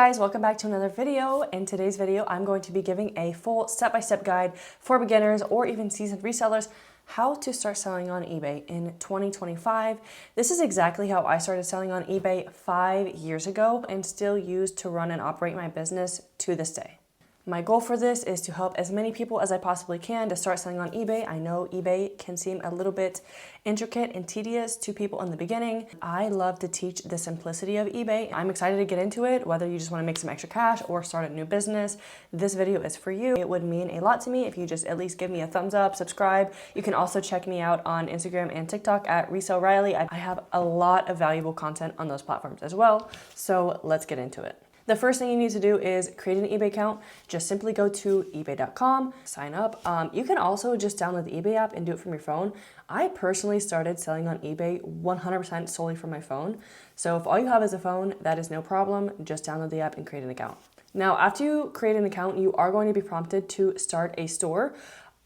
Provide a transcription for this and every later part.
Guys, welcome back to another video. In today's video, I'm going to be giving a full step-by-step guide for beginners or even seasoned resellers how to start selling on eBay in 2025. This is exactly how I started selling on eBay 5 years ago and still use to run and operate my business to this day. My goal for this is to help as many people as I possibly can to start selling on eBay. I know eBay can seem a little bit intricate and tedious to people in the beginning. I love to teach the simplicity of eBay. I'm excited to get into it, whether you just want to make some extra cash or start a new business. This video is for you. It would mean a lot to me if you just at least give me a thumbs up, subscribe. You can also check me out on Instagram and TikTok at Resell Riley. I have a lot of valuable content on those platforms as well. So let's get into it. The first thing you need to do is create an eBay account. Just simply go to ebay.com, sign up. You can also just download the eBay app and do it from your phone. I personally started selling on eBay 100% solely from my phone. So if all you have is a phone, that is no problem. Just download the app and create an account. Now, after you create an account, you are going to be prompted to start a store.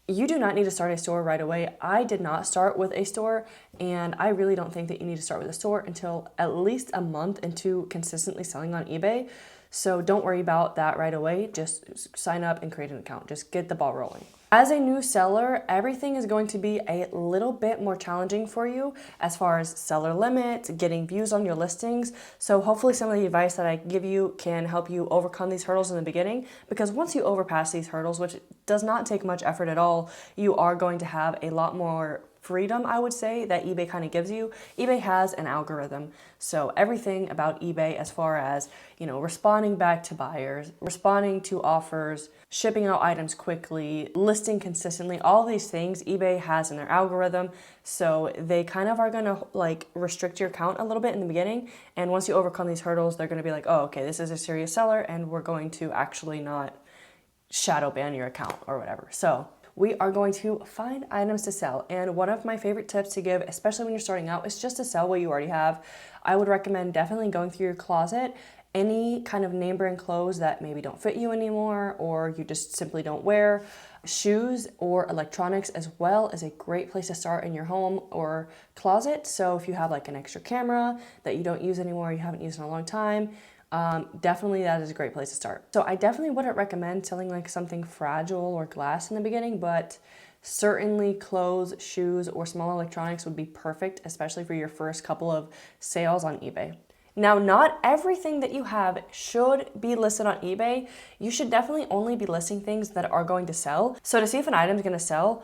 You do not need to start a store right away. I did not start with a store, and I really don't think that you need to start with a store until at least a month into consistently selling on eBay. So don't worry about that right away. Just sign up and create an account. Just get the ball rolling. As a new seller, everything is going to be a little bit more challenging for you as far as seller limits, getting views on your listings. So hopefully some of the advice that I give you can help you overcome these hurdles in the beginning, because once you overpass these hurdles, which does not take much effort at all, you are going to have a lot more freedom, I would say, that eBay kind of gives you. eBay has an algorithm. So everything about eBay as far as, responding back to buyers, responding to offers, shipping out items quickly, listing consistently, all these things eBay has in their algorithm. So they kind of are going to restrict your account a little bit in the beginning. And once you overcome these hurdles, they're going to be like, oh, okay, this is a serious seller and we're going to actually not shadow ban your account or whatever. So we are going to find items to sell. And one of my favorite tips to give, especially when you're starting out, is just to sell what you already have. I would recommend definitely going through your closet. Any kind of name brand clothes that maybe don't fit you anymore or you just simply don't wear. Shoes or electronics as well is a great place to start in your home or closet. So if you have an extra camera that you don't use anymore, you haven't used in a long time, definitely that is a great place to start. So I definitely wouldn't recommend selling something fragile or glass in the beginning, but certainly clothes, shoes, or small electronics would be perfect, especially for your first couple of sales on eBay. Now, not everything that you have should be listed on eBay. You should definitely only be listing things that are going to sell. So to see if an item is going to sell,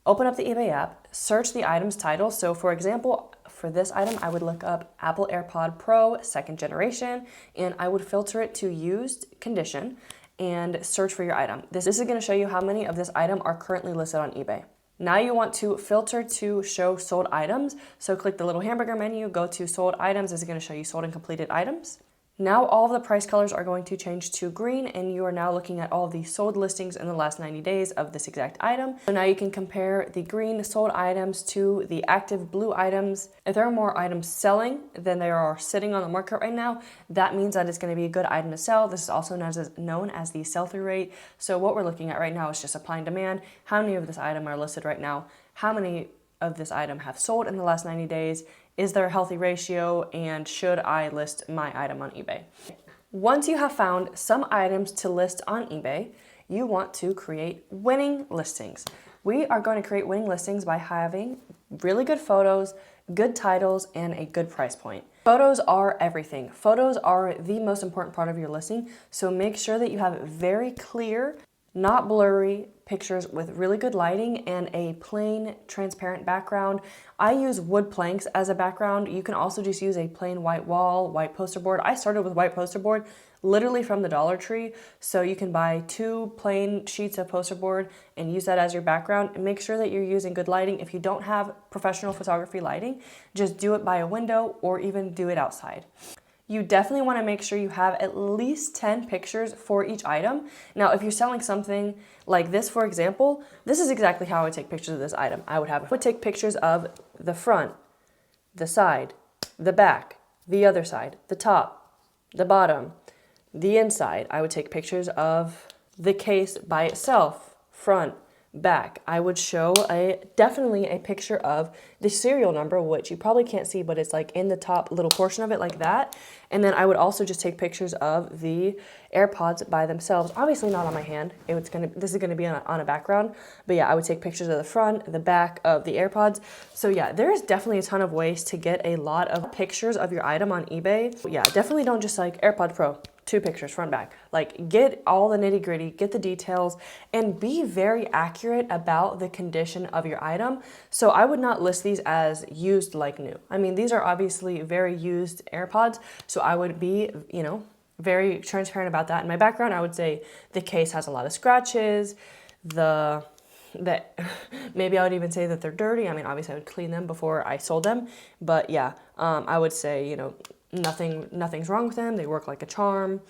open up the eBay app, search the item's title. So for example, for this item, I would look up Apple AirPod Pro 2nd generation, and I would filter it to used condition and search for your item. This is going to show you how many of this item are currently listed on eBay. Now you want to filter to show sold items. So click the little hamburger menu, go to sold items. This is going to show you sold and completed items. Now all of the price colors are going to change to green, and you are now looking at all of the sold listings in the last 90 days of this exact item. So now you can compare the green sold items to the active blue items. If there are more items selling than there are sitting on the market right now, that means that it's going to be a good item to sell. This is also known as the sell-through rate. So what we're looking at right now is just supply and demand. How many of this item are listed right now? How many of this item have sold in the last 90 days? Is there a healthy ratio, and should I list my item on eBay? Once you have found some items to list on eBay, you want to create winning listings. We are going to create winning listings by having really good photos, good titles, and a good price point. Photos are everything. Photos are the most important part of your listing, so make sure that you have very clear, not blurry pictures with really good lighting and a plain transparent background. I use wood planks as a background. You can also just use a plain white wall, white poster board. I started with white poster board literally from the Dollar Tree. So you can buy 2 plain sheets of poster board and use that as your background, and make sure that you're using good lighting. If you don't have professional photography lighting, just do it by a window or even do it outside. You definitely want to make sure you have at least 10 pictures for each item. Now, if you're selling something like this, for example, this is exactly how I would take pictures of this item. I would take pictures of the front, the side, the back, the other side, the top, the bottom, the inside. I would take pictures of the case by itself, front, back, I would show definitely a picture of the serial number, which you probably can't see, but it's like in the top little portion of it like that. And then I would also just take pictures of the AirPods by themselves. Obviously not on my hand. This is gonna be on a background. But yeah, I would take pictures of the front, the back of the AirPods. So yeah, there is definitely a ton of ways to get a lot of pictures of your item on eBay. But yeah, definitely don't just like AirPods Pro, 2 pictures front back. Like, get all the nitty gritty, get the details, and be very accurate about the condition of your item. So I would not list these as used like new. I mean, these are obviously very used AirPods, so I would be, very transparent about that. In my background, I would say the case has a lot of scratches, maybe I would even say that they're dirty. I mean, obviously I would clean them before I sold them, but yeah, I would say, nothing's wrong with them. They work like a charm.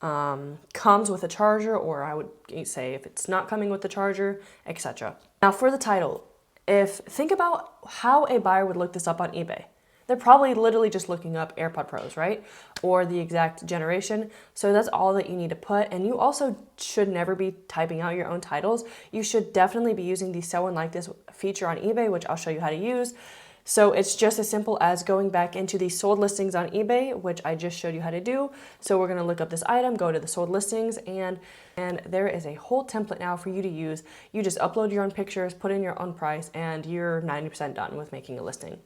Comes with a charger, or I would say if it's not coming with the charger, etc. Now for the title, think about how a buyer would look this up on eBay. They're probably literally just looking up AirPod Pros, right? Or the exact generation. So that's all that you need to put. And you also should never be typing out your own titles. You should definitely be using the Someone Like This feature on eBay, which I'll show you how to use. So it's just as simple as going back into the sold listings on eBay, which I just showed you how to do. So we're gonna look up this item, go to the sold listings, and there is a whole template now for you to use. You just upload your own pictures, put in your own price, and you're 90% done with making a listing.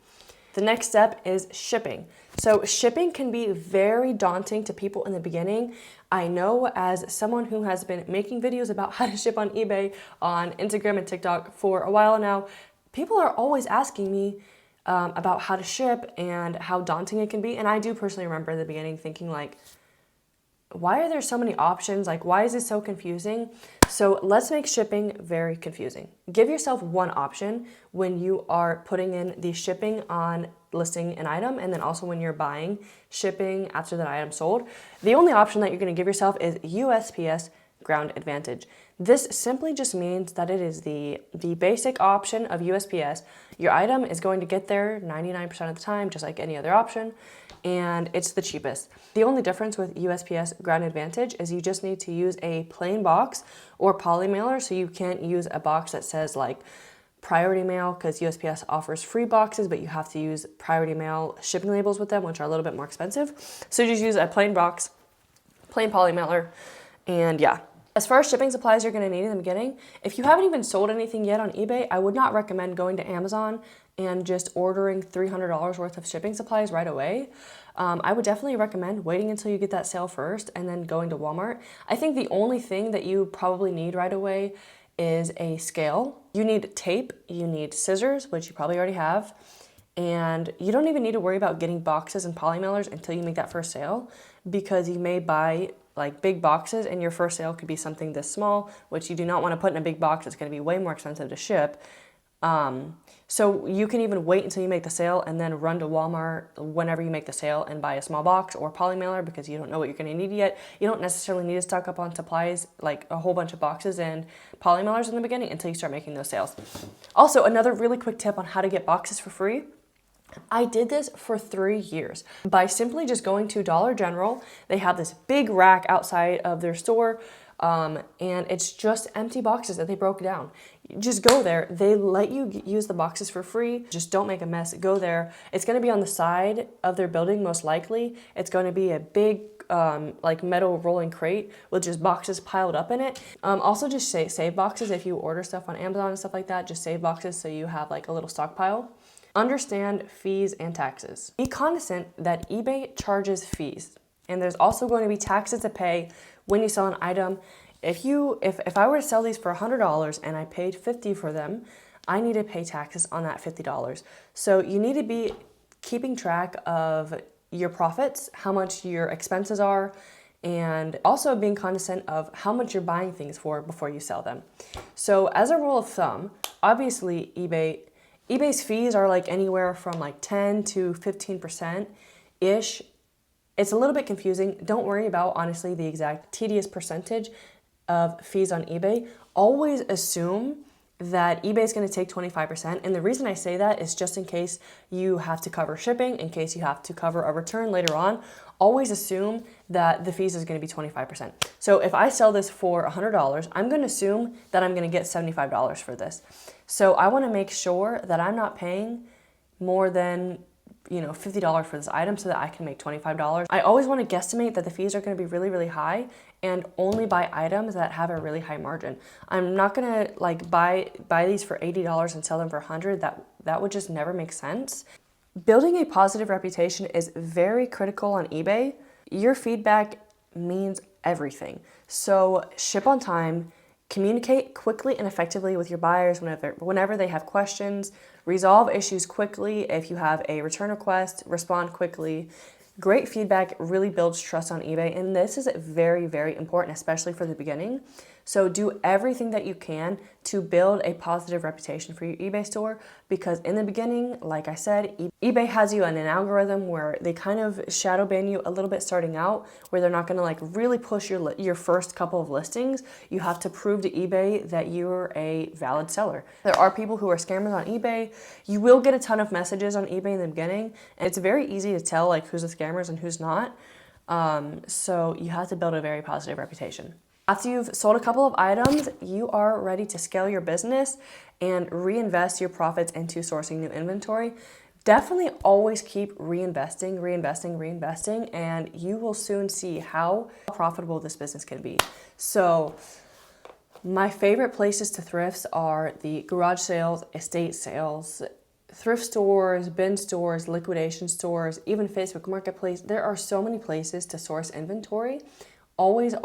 The next step is shipping. So shipping can be very daunting to people in the beginning. I know, as someone who has been making videos about how to ship on eBay, on Instagram and TikTok for a while now, people are always asking me about how to ship and how daunting it can be. And I do personally remember in the beginning thinking like, why are there so many options? Like, why is this so confusing? So let's make shipping very confusing. Give yourself one option when you are putting in the shipping on listing an item, and then also when you're buying shipping after that item sold. The only option that you're gonna give yourself is USPS Ground Advantage. This simply just means that it is the basic option of USPS. Your item is going to get there 99% of the time, just like any other option, and it's the cheapest. The only difference with USPS Ground Advantage is you just need to use a plain box or poly mailer, so you can't use a box that says like priority mail, because USPS offers free boxes, but you have to use priority mail shipping labels with them, which are a little bit more expensive. So just use a plain box, plain poly mailer, and yeah. As far as shipping supplies you're gonna need in the beginning, if you haven't even sold anything yet on eBay, I would not recommend going to Amazon and just ordering $300 worth of shipping supplies right away. I would definitely recommend waiting until you get that sale first and then going to Walmart. I think the only thing that you probably need right away is a scale. You need tape, you need scissors, which you probably already have, and you don't even need to worry about getting boxes and poly mailers until you make that first sale, because you may buy like big boxes and your first sale could be something this small, which you do not want to put in a big box. It's going to be way more expensive to ship. So you can even wait until you make the sale and then run to Walmart whenever you make the sale and buy a small box or poly mailer, because you don't know what you're going to need yet. You don't necessarily need to stock up on supplies like a whole bunch of boxes and poly mailers in the beginning until you start making those sales. Also, another really quick tip on how to get boxes for free. I did this for 3 years by simply just going to Dollar General. They have this big rack outside of their store, and it's just empty boxes that they broke down. Just go there. They let you use the boxes for free. Just don't make a mess. Go there. It's going to be on the side of their building, most likely. It's going to be a big like metal rolling crate with just boxes piled up in it. Also, just save boxes. If you order stuff on Amazon and stuff like that, just save boxes so you have like a little stockpile. Understand fees and taxes. Be cognizant that eBay charges fees, and there's also going to be taxes to pay when you sell an item. If I were to sell these for $100 and I paid $50 for them, I need to pay taxes on that $50. So you need to be keeping track of your profits, how much your expenses are, and also being cognizant of how much you're buying things for before you sell them. So as a rule of thumb, obviously eBay's fees are like anywhere from like 10 to 15%-ish. It's a little bit confusing. Don't worry about, honestly, the exact tedious percentage of fees on eBay. Always assume that eBay is going to take 25%. And the reason I say that is just in case you have to cover shipping, in case you have to cover a return later on. always assume that the fees is going to be 25%. So if I sell this for $100, I'm going to assume that I'm going to get $75 for this. So I want to make sure that I'm not paying more than $50 for this item so that I can make $25. I always want to guesstimate that the fees are going to be really, really high and only buy items that have a really high margin. I'm not going to like buy these for $80 and sell them for $100. That would just never make sense. Building a positive reputation is very critical on eBay. Your feedback means everything. So ship on time, communicate quickly and effectively with your buyers whenever they have questions, resolve issues quickly. If you have a return request, respond quickly. Great feedback really builds trust on eBay, and this is very, very important, especially for the beginning. So do everything that you can to build a positive reputation for your eBay store, because in the beginning, like I said, eBay has you on an algorithm where they kind of shadow ban you a little bit starting out, where they're not going to like really push your first couple of listings. You have to prove to eBay that you're a valid seller. There are people who are scammers on eBay. You will get a ton of messages on eBay in the beginning, and it's very easy to tell like who's the scammers and who's not. So you have to build a very positive reputation. After you've sold a couple of items, you are ready to scale your business and reinvest your profits into sourcing new inventory. Definitely always keep reinvesting, and you will soon see how profitable this business can be. So my favorite places to thrift are the garage sales, estate sales, thrift stores, bin stores, liquidation stores, even Facebook Marketplace. There are so many places to source inventory. Always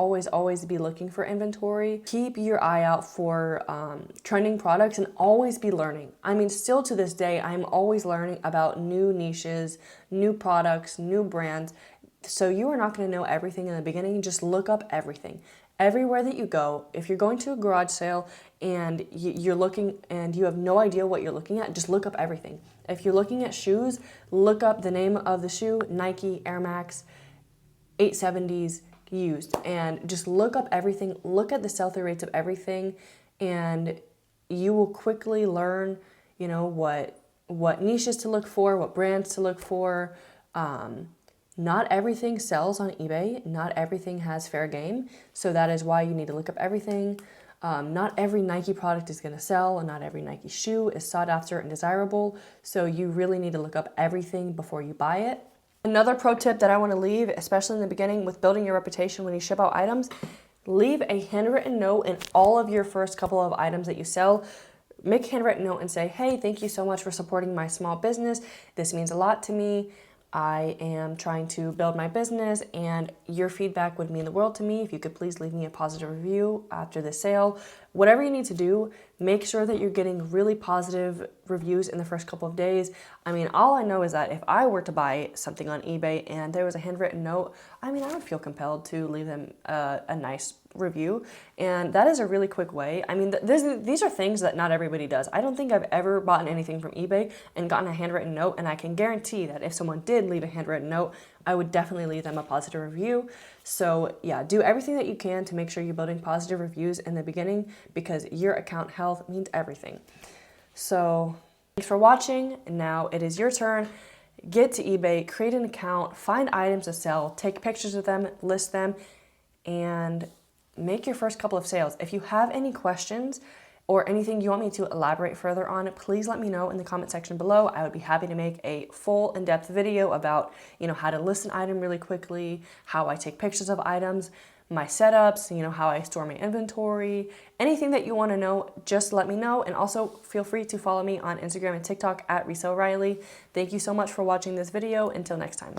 be looking for inventory. Keep your eye out for trending products and always be learning. I mean, still to this day, I'm always learning about new niches, new products, new brands. So you are not going to know everything in the beginning. Just look up everything. Everywhere that you go, if you're going to a garage sale and you're looking and you have no idea what you're looking at, just look up everything. If you're looking at shoes, look up the name of the shoe, Nike, Air Max, 870s, used, and just look up everything. Look at the sell-through rates of everything, and you will quickly learn, what niches to look for, what brands to look for. Not everything sells on eBay. Not everything has fair game. So that is why you need to look up everything. Not every Nike product is going to sell, and not every Nike shoe is sought after and desirable. So you really need to look up everything before you buy it. Another pro tip that I want to leave, especially in the beginning with building your reputation when you ship out items, leave a handwritten note in all of your first couple of items that you sell. Make a handwritten note and say, hey, thank you so much for supporting my small business. This means a lot to me. I am trying to build my business, and your feedback would mean the world to me. If you could please leave me a positive review after the sale. Whatever you need to do, make sure that you're getting really positive reviews in the first couple of days. I mean, all I know is that if I were to buy something on eBay and there was a handwritten note, I would feel compelled to leave them a nice review, and that is a really quick way. I mean, these are things that not everybody does. I don't think I've ever bought anything from eBay and gotten a handwritten note, and I can guarantee that if someone did leave a handwritten note, I would definitely leave them a positive review. So yeah, do everything that you can to make sure you're building positive reviews in the beginning, because your account health means everything. So thanks for watching. Now it is your turn. Get to eBay, create an account, find items to sell, take pictures of them, list them, and make your first couple of sales. If you have any questions or anything you want me to elaborate further on, please let me know in the comment section below. I would be happy to make a full in-depth video about, how to list an item really quickly, how I take pictures of items, my setups, how I store my inventory. Anything that you want to know, just let me know. And also feel free to follow me on Instagram and TikTok at ReselRiley. Thank you so much for watching this video. Until next time.